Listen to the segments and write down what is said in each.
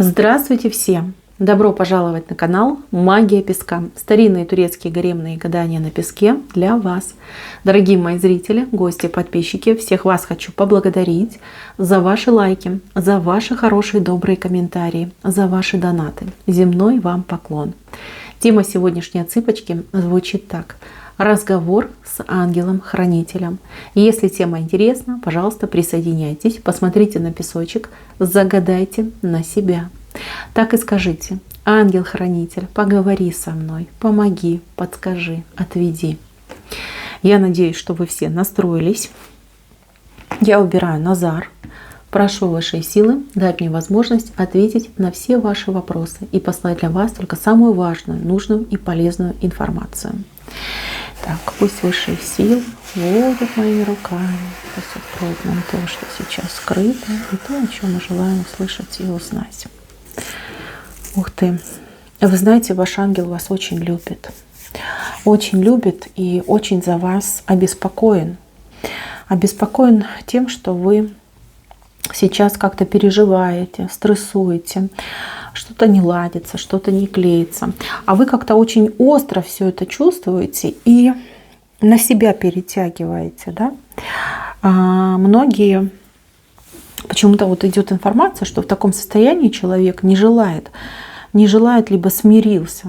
Здравствуйте всем! Добро пожаловать на канал Магия Песка. Старинные турецкие гаремные гадания на песке для вас. Дорогие мои зрители, гости, подписчики, всех вас хочу поблагодарить за ваши лайки, за ваши хорошие добрые комментарии, за ваши донаты. Земной вам поклон. Тема сегодняшней цыпочки звучит так. Разговор с ангелом-хранителем. Если тема интересна, пожалуйста, присоединяйтесь, посмотрите на песочек, загадайте на себя. Так и скажите: ангел-хранитель, поговори со мной, помоги, подскажи, отведи. Я надеюсь, что вы все настроились. Я убираю Назар. Прошу высшие силы дать мне возможность ответить на все ваши вопросы и послать для вас только самую важную, нужную и полезную информацию. Так, пусть высшие силы водят моими руками, пусть откроют нам то, что сейчас скрыто, и то, о чем мы желаем услышать и узнать. Ух ты! Вы знаете, ваш ангел вас очень любит. Очень любит и очень за вас обеспокоен. Обеспокоен тем, что вы сейчас как-то переживаете, стрессуете, что-то не ладится, что-то не клеится. А вы как-то очень остро все это чувствуете и на себя перетягиваете. Да? Многие, почему-то вот идет информация, что в таком состоянии человек не желает либо смирился,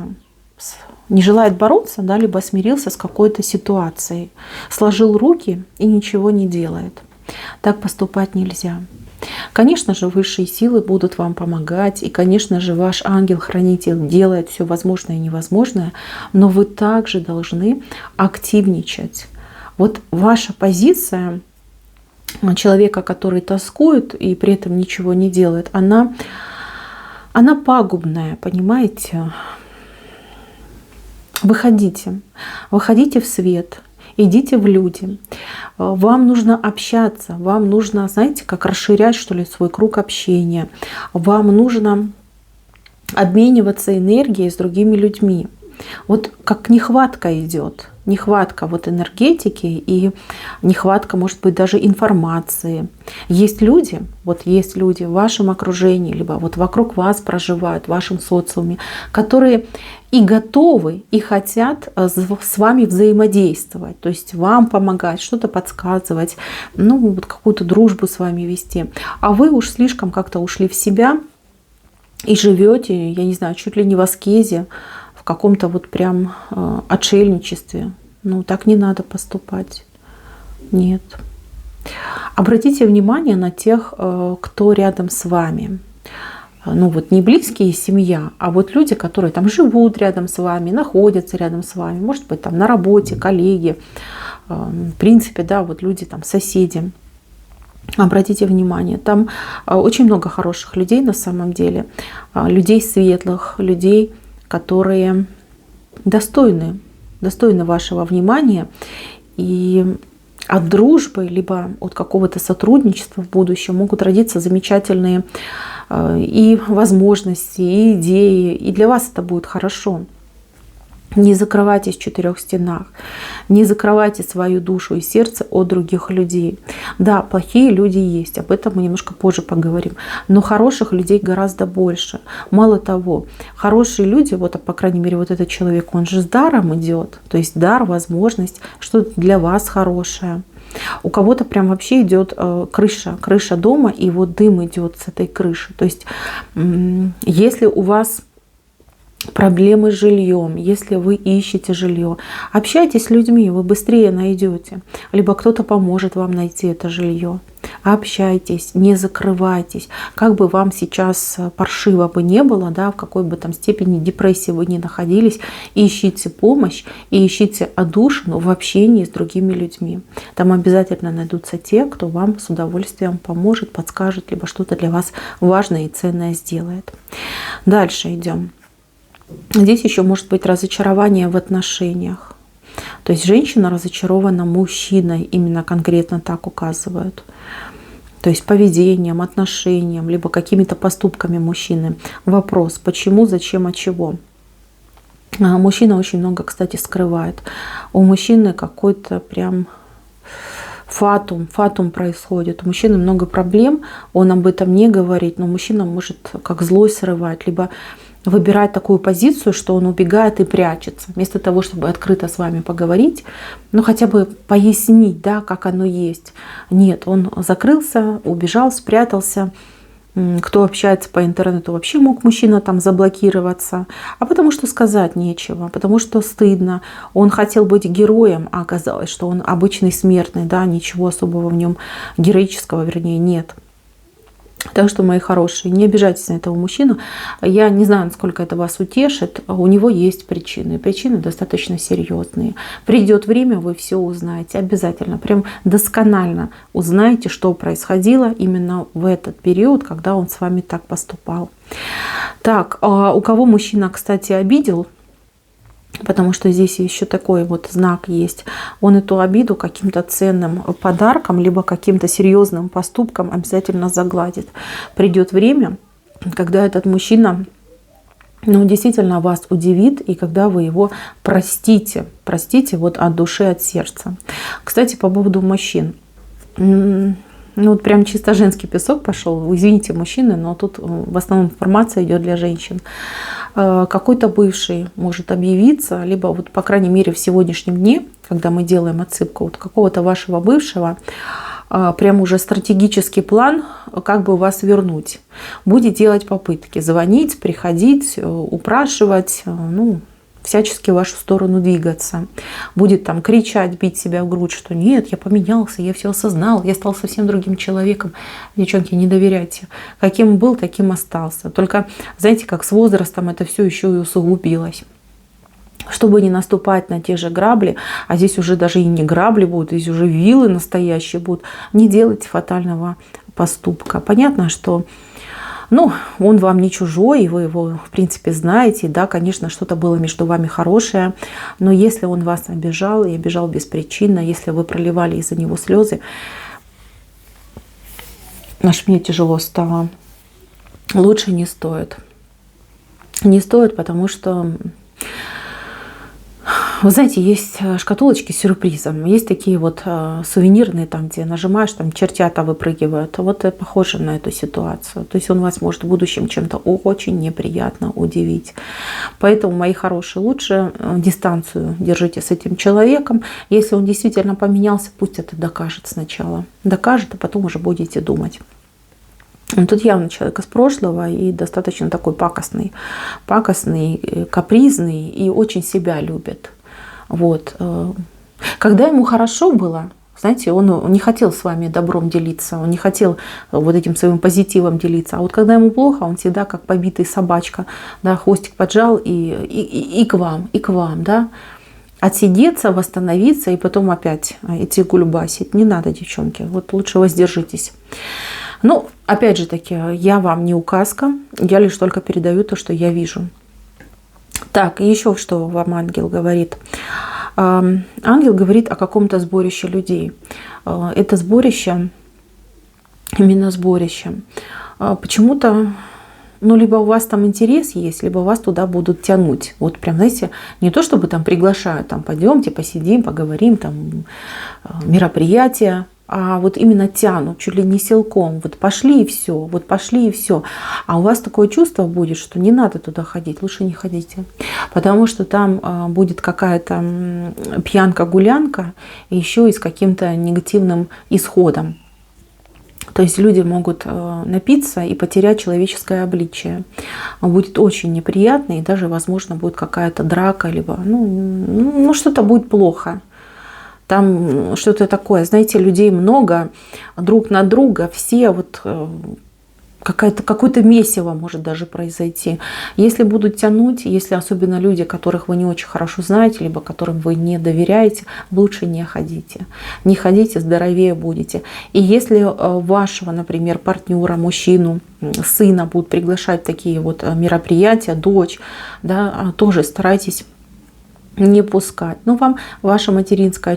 не желает бороться, да, либо смирился с какой-то ситуацией, сложил руки и ничего не делает. Так поступать нельзя. Конечно же, высшие силы будут вам помогать, и, конечно же, ваш ангел-хранитель делает все возможное и невозможное, но вы также должны активничать. Вот ваша позиция человека, который тоскует и при этом ничего не делает, она пагубная, понимаете? Выходите в свет. Идите в люди. Вам нужно общаться, вам нужно, знаете, как расширять, что ли, свой круг общения. Вам нужно обмениваться энергией с другими людьми. Вот как нехватка идет. Нехватка вот энергетики и нехватка, может быть, даже информации. Есть люди в вашем окружении, либо вот вокруг вас проживают, в вашем социуме, которые и готовы, и хотят с вами взаимодействовать, то есть вам помогать, что-то подсказывать, вот какую-то дружбу с вами вести. А вы уж слишком как-то ушли в себя и живете, я не знаю, чуть ли не в аскезе, в каком-то вот прям отшельничестве. Так не надо поступать. Нет. Обратите внимание на тех, кто рядом с вами. Не близкие семья, а вот люди, которые там живут рядом с вами, находятся рядом с вами, может быть, там на работе, коллеги, в принципе, да, вот люди там, соседи. Обратите внимание, там очень много хороших людей на самом деле, людей светлых, людей, которые достойны вашего внимания, и от дружбы, либо от какого-то сотрудничества в будущем могут родиться замечательные и возможности, и идеи, и для вас это будет хорошо. Не закрывайтесь в четырех стенах, не закрывайте свою душу и сердце от других людей. Да, плохие люди есть, об этом мы немножко позже поговорим, но хороших людей гораздо больше. Мало того, хорошие люди, по крайней мере, вот этот человек, он же с даром идет, то есть дар, возможность, что-то для вас хорошее. У кого-то прям вообще идет крыша дома, и вот дым идет с этой крыши. То есть, если у вас проблемы с жильем, если вы ищете жилье, общайтесь с людьми, вы быстрее найдете. Либо кто-то поможет вам найти это жилье. Общайтесь, не закрывайтесь. Как бы вам сейчас паршиво бы не было, да, в какой бы там степени депрессии вы ни находились, ищите помощь и ищите отдушину в общении с другими людьми. Там обязательно найдутся те, кто вам с удовольствием поможет, подскажет, либо что-то для вас важное и ценное сделает. Дальше идем. Здесь еще может быть разочарование в отношениях. То есть женщина разочарована мужчиной, именно конкретно так указывают. То есть поведением, отношением, либо какими-то поступками мужчины. Вопрос: почему, зачем, от чего? Мужчина очень много, кстати, скрывает. У мужчины какой-то прям фатум происходит. У мужчины много проблем, он об этом не говорит, но мужчина может как злость срывать, либо выбирать такую позицию, что он убегает и прячется. Вместо того, чтобы открыто с вами поговорить, ну хотя бы пояснить, да, как оно есть. Нет, он закрылся, убежал, спрятался. Кто общается по интернету, вообще мог мужчина там заблокироваться. А потому что сказать нечего, потому что стыдно. Он хотел быть героем, а оказалось, что он обычный смертный, да, ничего особого в нем героического, вернее, нет. Так что, мои хорошие, не обижайтесь на этого мужчину. Я не знаю, насколько это вас утешит. У него есть причины. Причины достаточно серьезные. Придет время, вы все узнаете. Обязательно, прям досконально узнаете, что происходило именно в этот период, когда он с вами так поступал. Так, у кого мужчина, кстати, обидел, потому что здесь еще такой вот знак есть. Он эту обиду каким-то ценным подарком, либо каким-то серьезным поступком обязательно загладит. Придет время, когда этот мужчина, ну, действительно вас удивит, и когда вы его простите. Простите вот от души, от сердца. Кстати, по поводу мужчин. Ну, вот прям чисто женский песок пошел. Извините, мужчины, но тут в основном информация идет для женщин. Какой-то бывший может объявиться, либо вот, по крайней мере, в сегодняшнем дне, когда мы делаем отсыпку вот какого-то вашего бывшего, прям уже стратегический план, как бы вас вернуть. Будет делать попытки, звонить, приходить, упрашивать, ну, всячески в вашу сторону двигаться. Будет там кричать, бить себя в грудь, что нет, я поменялся, я все осознал, я стал совсем другим человеком. Девчонки, не доверяйте. Каким был, таким остался. Только, знаете, как с возрастом это все еще и усугубилось. Чтобы не наступать на те же грабли, а здесь уже даже и не грабли будут, здесь уже вилы настоящие будут, не делайте фатального поступка. Понятно, что ну, он вам не чужой, вы его, в принципе, знаете. Да, конечно, что-то было между вами хорошее. Но если он вас обижал, и обижал беспричинно, если вы проливали из-за него слезы, аж мне тяжело стало. Лучше не стоит. Не стоит, потому что, вы знаете, есть шкатулочки с сюрпризом. Есть такие вот сувенирные, там, где нажимаешь, там чертята выпрыгивают. Вот это похоже на эту ситуацию. То есть он вас может в будущем чем-то очень неприятно удивить. Поэтому, мои хорошие, лучше дистанцию держите с этим человеком. Если он действительно поменялся, пусть это докажет сначала. Докажет, а потом уже будете думать. Тут явно человек из прошлого и достаточно такой пакостный, капризный и очень себя любит. Вот. Когда ему хорошо было, знаете, он не хотел с вами добром делиться, он не хотел вот этим своим позитивом делиться. А вот когда ему плохо, он всегда как побитая собачка, да, хвостик поджал и к вам, да. Отсидеться, восстановиться и потом опять идти гульбасить. Не надо, девчонки, вот лучше воздержитесь. Ну, опять же таки, я вам не указка, я лишь только передаю то, что я вижу. Так, и еще что вам ангел говорит. Ангел говорит о каком-то сборище людей. Это сборище, именно сборище. Почему-то, ну, либо у вас там интерес есть, либо вас туда будут тянуть. Вот прям, знаете, не то чтобы там приглашают, там, пойдемте, посидим, поговорим, там, мероприятия. А вот именно тянут, чуть ли не силком. Вот пошли и все, вот пошли и все. А у вас такое чувство будет, что не надо туда ходить, лучше не ходите. Потому что там будет какая-то пьянка-гулянка, и еще и с каким-то негативным исходом. То есть люди могут напиться и потерять человеческое обличие. Будет очень неприятно, и даже, возможно, будет какая-то драка, либо ну что-то будет плохо. Там что-то такое, знаете, людей много, друг на друга, все вот какое-то месиво может даже произойти. Если будут тянуть, если особенно люди, которых вы не очень хорошо знаете, либо которым вы не доверяете, лучше не ходите. Не ходите, здоровее будете. И если вашего, например, партнера, мужчину, сына будут приглашать в такие вот мероприятия, дочь, да, тоже старайтесь не пускать. Но вам ваше материнское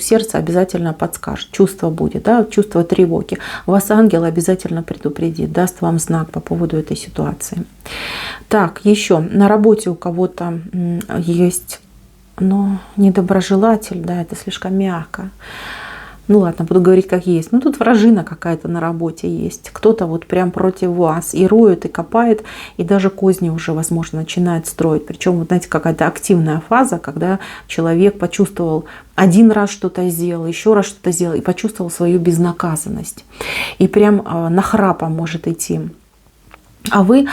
сердце обязательно подскажет. Чувство будет, да, чувство тревоги. Вас ангел обязательно предупредит, даст вам знак по поводу этой ситуации. Так, еще на работе у кого-то есть, но недоброжелатель, да, это слишком мягко. Ну ладно, буду говорить как есть. Ну тут вражина какая-то на работе есть. Кто-то вот прям против вас и роет, и копает, и даже козни уже, возможно, начинает строить. Причем, вот знаете, какая-то активная фаза, когда человек почувствовал, один раз что-то сделал, еще раз что-то сделал, и почувствовал свою безнаказанность. И прям нахрапом может идти. А вы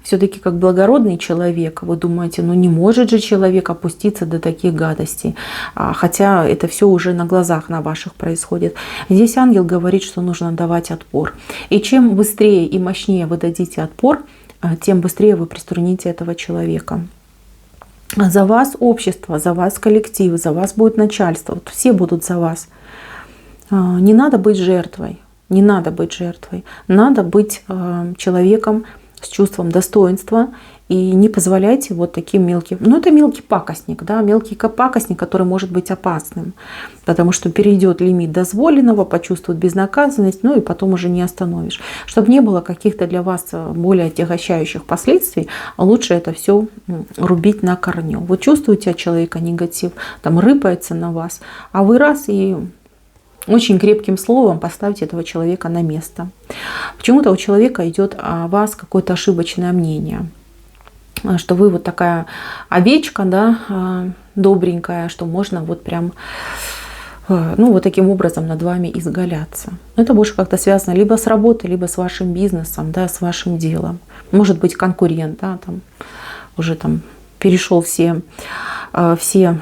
все-таки как благородный человек, вы думаете, ну не может же человек опуститься до таких гадостей, хотя это все уже на глазах на ваших происходит. Здесь ангел говорит, что нужно давать отпор. И чем быстрее и мощнее вы дадите отпор, тем быстрее вы приструните этого человека. За вас общество, за вас коллектив, за вас будет начальство, вот все будут за вас. Не надо быть жертвой. Не надо быть жертвой. Надо быть человеком с чувством достоинства. И не позволяйте вот таким мелким... Ну, это мелкий пакостник, да, мелкий пакостник, который может быть опасным. Потому что перейдет лимит дозволенного, почувствует безнаказанность, ну и потом уже не остановишь. Чтобы не было каких-то для вас более отягощающих последствий, лучше это все рубить на корню. Вы чувствуете от человека негатив, там рыпается на вас, а вы раз и... очень крепким словом поставьте этого человека на место. Почему-то у человека идет о вас какое-то ошибочное мнение, что вы вот такая овечка, да, добренькая, что можно вот прям, ну, вот таким образом над вами изгаляться. Это больше как-то связано либо с работой, либо с вашим бизнесом, да, с вашим делом. Может быть, конкурент, да, там уже там перешел все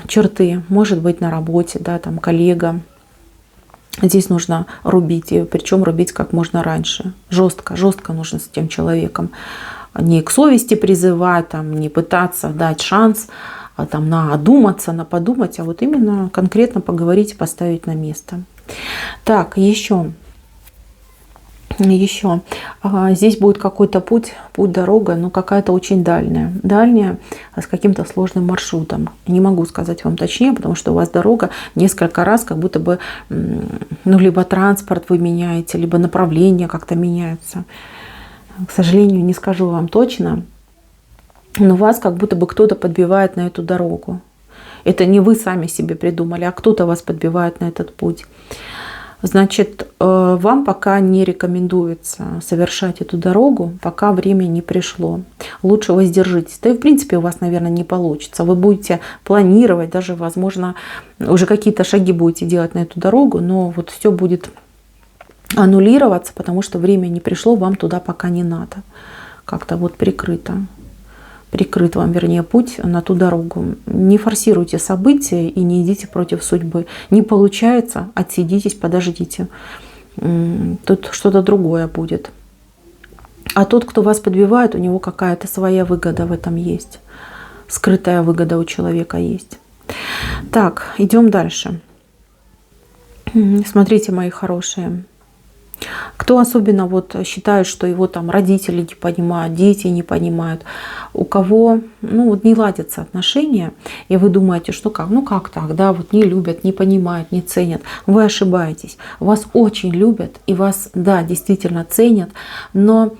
черты, может быть, на работе, да, там коллега. Здесь нужно рубить, и причем рубить как можно раньше. Жестко нужно с этим человеком. Не к совести призывать, там, не пытаться дать шанс там, на одуматься, на подумать, а вот именно конкретно поговорить и поставить на место. Так, еще. Здесь будет какой-то путь, дорога, но какая-то очень дальняя, с каким-то сложным маршрутом. Не могу сказать вам точнее, потому что у вас дорога несколько раз, как будто бы, ну, либо транспорт вы меняете, либо направление как-то меняются. К сожалению, не скажу вам точно, но вас как будто бы кто-то подбивает на эту дорогу. Это не вы сами себе придумали, а кто-то вас подбивает на этот путь. Значит, вам пока не рекомендуется совершать эту дорогу, пока время не пришло. Лучше воздержитесь. Да и в принципе у вас, наверное, не получится. Вы будете планировать, даже, возможно, уже какие-то шаги будете делать на эту дорогу, но вот все будет аннулироваться, потому что время не пришло, вам туда пока не надо. Как-то вот прикрыт вам, вернее, путь на ту дорогу. Не форсируйте события и не идите против судьбы. Не получается, отсидитесь, подождите. Тут что-то другое будет. А тот, кто вас подбивает, у него какая-то своя выгода в этом есть. Скрытая выгода у человека есть. Так, идем дальше. Смотрите, мои хорошие. Кто особенно вот считает, что его там родители не понимают, дети не понимают, у кого, ну, вот не ладятся отношения, и вы думаете, что как, ну как так, да, вот не любят, не понимают, не ценят, вы ошибаетесь. Вас очень любят и вас, да, действительно ценят, но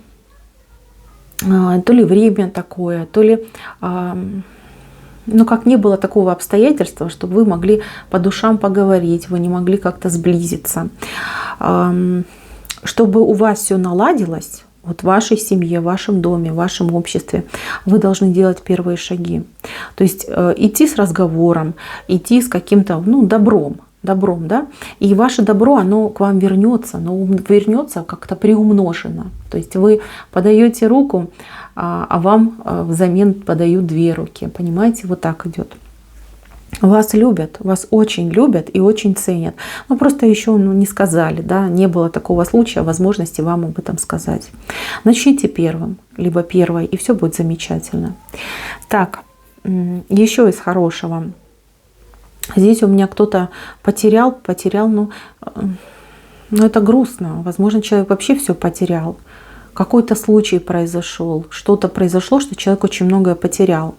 то ли время такое, то ли, ну, как не было такого обстоятельства, чтобы вы могли по душам поговорить, вы не могли как-то сблизиться. Чтобы у вас все наладилось, вот в вашей семье, в вашем доме, в вашем обществе, вы должны делать первые шаги. То есть идти с разговором, идти с каким-то, ну, добром, да, и ваше добро, оно к вам вернется, но вернется как-то приумножено. То есть вы подаете руку, а вам взамен подают две руки, понимаете, вот так идет. Вас любят, вас очень любят и очень ценят. Но просто еще не сказали, да, не было такого случая, возможности вам об этом сказать. Начните первым, либо первой, и все будет замечательно. Так, еще из хорошего. Здесь у меня кто-то потерял, ну это грустно. Возможно, человек вообще все потерял. Какой-то случай произошел, что-то произошло, что человек очень многое потерял.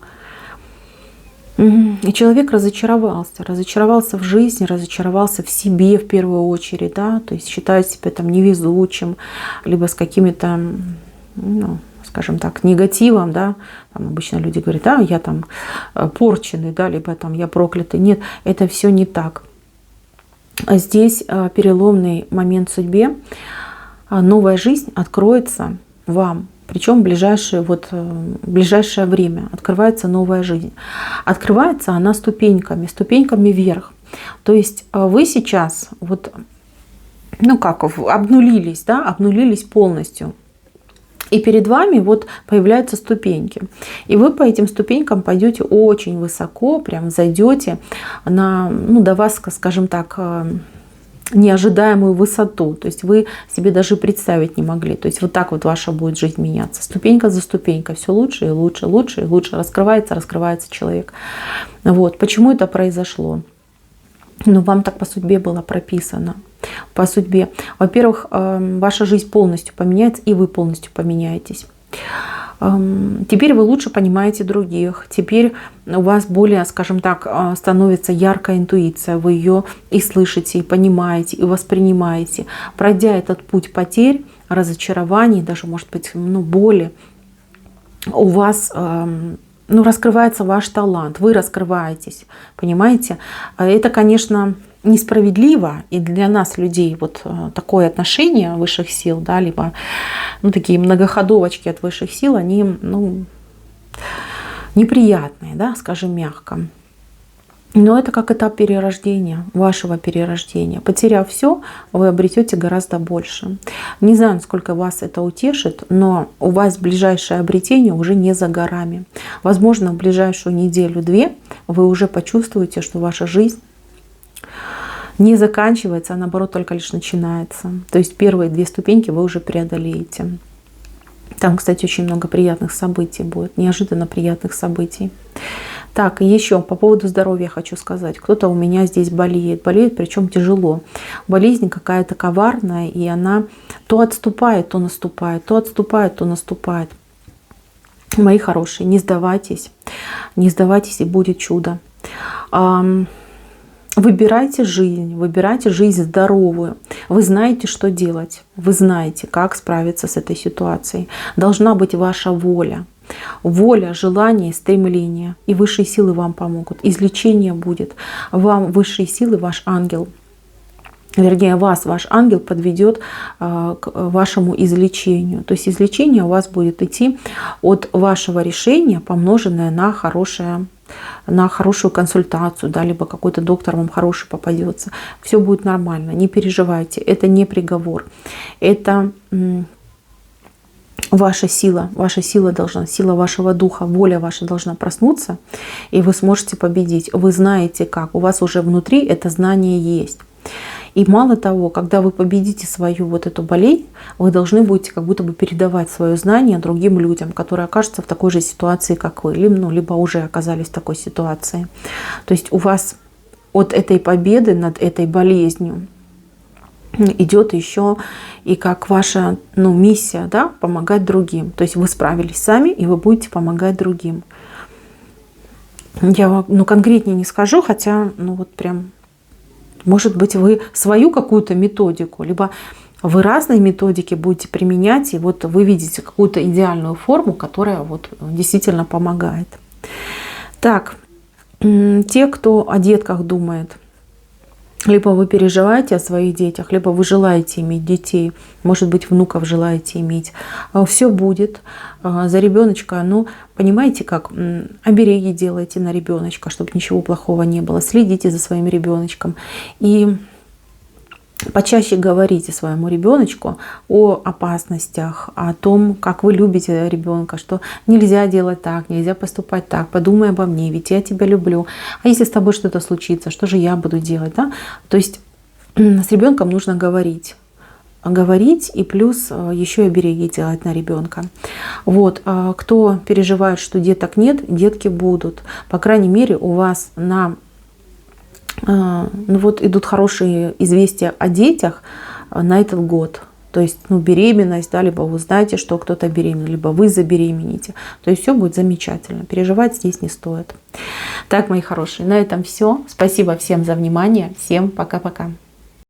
И человек разочаровался в жизни, разочаровался в себе в первую очередь, да, то есть считает себя там невезучим, либо с какими-то, ну, скажем так, негативом, да, там обычно люди говорят, да, я там порченый, да, либо там я проклятый. Нет, это все не так. здесь переломный момент в судьбе. Новая жизнь откроется вам. Причем в ближайшее время открывается новая жизнь. Открывается она ступеньками вверх. То есть вы сейчас обнулились, да, обнулились полностью. И перед вами появляются ступеньки. И вы по этим ступенькам пойдете очень высоко, прям зайдете до вас, скажем так, неожидаемую высоту. То есть вы себе даже представить не могли. То есть вот так ваша будет жизнь меняться. Ступенька за ступенькой. Все лучше и лучше, лучше и лучше. Раскрывается человек. Почему это произошло? Вам так по судьбе было прописано. По судьбе. Во-первых, ваша жизнь полностью поменяется, и вы полностью поменяетесь. Теперь вы лучше понимаете других. Теперь у вас более, скажем так, становится яркая интуиция. Вы ее и слышите, и понимаете, и воспринимаете. Пройдя этот путь потерь, разочарований, даже, может быть, боли, у вас раскрывается ваш талант. Вы раскрываетесь. Понимаете? Это, конечно, несправедливо, и для нас, людей, такое отношение высших сил, да, либо такие многоходовочки от высших сил, они неприятные, да, скажем мягко. Но это как этап перерождения, вашего перерождения. Потеряв все, вы обретете гораздо больше. Не знаю, насколько вас это утешит, но у вас ближайшее обретение уже не за горами. Возможно, в ближайшую неделю-две вы уже почувствуете, что ваша жизнь не заканчивается, а наоборот только лишь начинается. То есть первые 2 ступеньки вы уже преодолеете. Там, кстати, очень много приятных событий будет, неожиданно приятных событий. Так, и еще по поводу здоровья хочу сказать. Кто-то у меня здесь болеет, причем тяжело. Болезнь какая-то коварная, и она то отступает, то наступает, то отступает, то наступает. Мои хорошие, не сдавайтесь, и будет чудо. Выбирайте жизнь здоровую. Вы знаете, что делать. Вы знаете, как справиться с этой ситуацией. Должна быть ваша воля. Воля, желание, стремление. И высшие силы вам помогут. Излечение будет. Вам высшие силы, ваш ангел, вернее, ваш ангел подведет к вашему излечению. То есть излечение у вас будет идти от вашего решения, помноженное на хорошую консультацию, да, либо какой-то доктор вам хороший попадется. Все будет нормально, не переживайте. Это не приговор. Это ваша сила сила вашего духа, воля ваша должна проснуться, и вы сможете победить. Вы знаете как, у вас уже внутри это знание есть. И мало того, когда вы победите свою эту болезнь, вы должны будете как будто бы передавать свое знание другим людям, которые окажутся в такой же ситуации, как вы, либо уже оказались в такой ситуации. То есть у вас от этой победы над этой болезнью идет еще и как ваша миссия, да, помогать другим. То есть вы справились сами, и вы будете помогать другим. Я конкретнее не скажу, хотя прям... Может быть, вы свою какую-то методику, либо вы разные методики будете применять, и вы видите какую-то идеальную форму, которая действительно помогает. Так, те, кто о детках думает, либо вы переживаете о своих детях, либо вы желаете иметь детей, может быть, внуков желаете иметь. Все будет за ребеночка. Понимаете как? Обереги делайте на ребеночка, чтобы ничего плохого не было. Следите за своим ребеночком. И почаще говорите своему ребеночку о опасностях, о том, как вы любите ребенка, что нельзя делать так, нельзя поступать так, подумай обо мне, ведь я тебя люблю. А если с тобой что-то случится, что же я буду делать? Да? То есть с ребенком нужно говорить и плюс еще и обереги делать на ребенка. Кто переживает, что деток нет, детки будут. По крайней мере, у вас идут хорошие известия о детях на этот год. То есть беременность, да, либо вы знаете, что кто-то беременен, либо вы забеременеете. То есть все будет замечательно. Переживать здесь не стоит. Так, мои хорошие, на этом все. Спасибо всем за внимание. Всем пока-пока.